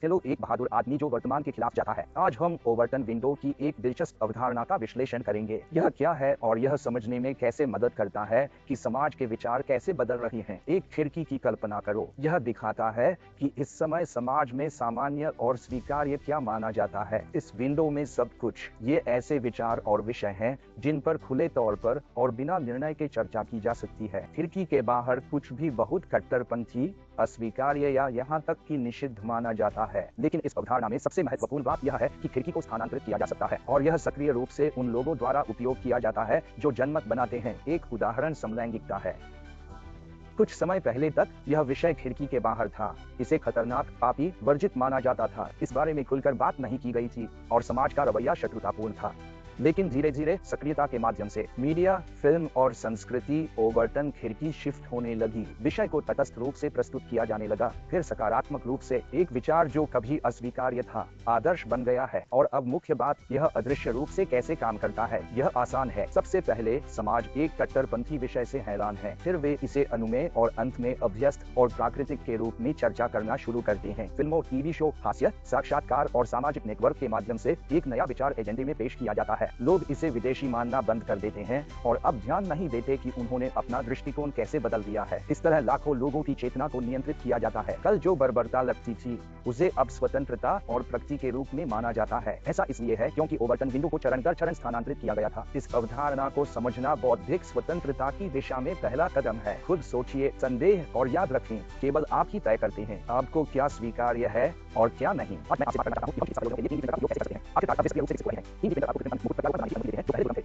चलो एक बहादुर आदमी जो वर्तमान के खिलाफ जाता है। आज हम ओवरटन विंडो की एक दिलचस्प अवधारणा का विश्लेषण करेंगे। यह क्या है और यह समझने में कैसे मदद करता है कि समाज के विचार कैसे बदल रहे हैं। एक खिड़की की कल्पना करो। यह दिखाता है कि इस समय समाज में सामान्य और स्वीकार्य क्या माना जाता है। इस विंडो में सब कुछ ये ऐसे विचार और विषय हैं जिन पर खुले तौर पर और बिना निर्णय के चर्चा की जा सकती है। खिड़की के बाहर कुछ भी बहुत कट्टरपंथी, अस्वीकार्य या यहाँ तक कि निषिद्ध माना जाता है। लेकिन इस अवधारणा में सबसे महत्वपूर्ण बात यह है कि खिड़की को स्थानांतरित किया जा सकता है और यह सक्रिय रूप से उन लोगों द्वारा उपयोग किया जाता है जो जनमत बनाते हैं। एक उदाहरण समलैंगिकता है। कुछ समय पहले तक यह विषय खिड़की के बाहर था। इसे खतरनाक, पापी, वर्जित माना जाता था। इस बारे में खुलकर बात नहीं की गई थी और समाज का रवैया शत्रुतापूर्ण था। लेकिन धीरे धीरे सक्रियता के माध्यम से मीडिया, फिल्म और संस्कृति ओवरटन खिड़की शिफ्ट होने लगी। विषय को तटस्थ रूप से प्रस्तुत किया जाने लगा। फिर सकारात्मक रूप से एक विचार जो कभी अस्वीकार्य था आदर्श बन गया है। और अब मुख्य बात, यह अदृश्य रूप से कैसे काम करता है। यह आसान है। सबसे पहले समाज एक कट्टरपंथी विषय से हैरान है। फिर वे इसे अनुमेय और अंत में अभ्यस्त और प्राकृतिक के रूप में चर्चा करना शुरू करते हैं। फिल्मों, टीवी शो, हास्य, साक्षात्कार और सामाजिक नेटवर्क के माध्यम से एक नया विचार एजेंडे में पेश किया जाता है। लोग इसे विदेशी मानना बंद कर देते हैं और अब ध्यान नहीं देते कि उन्होंने अपना दृष्टिकोण कैसे बदल दिया है। इस तरह लाखों लोगों की चेतना को नियंत्रित किया जाता है। कल जो बर्बरता लगती थी उसे अब स्वतंत्रता और प्रगति के रूप में माना जाता है। ऐसा इसलिए है क्योंकि ओवरटन विंडो को चरण दर चरण स्थानांतरित किया गया था। इस अवधारणा को समझना बौद्धिक स्वतंत्रता की दिशा में पहला कदम है। खुद सोचिए, संदेह और याद रखें, केवल आप ही तय करते हैं आपको क्या स्वीकार्य है और क्या नहीं। आज मैं आपसे बात करना चाहता हूं कि हम किस सारे लोगों के लिए 3 विभिन्न प्रकार का उपयोग कैसे करते हैं। आखिरकार आप इसके रूप से किसको रहे हैं। 3 विभिन्न प्रकार को जो पहले प्रोग्राम थे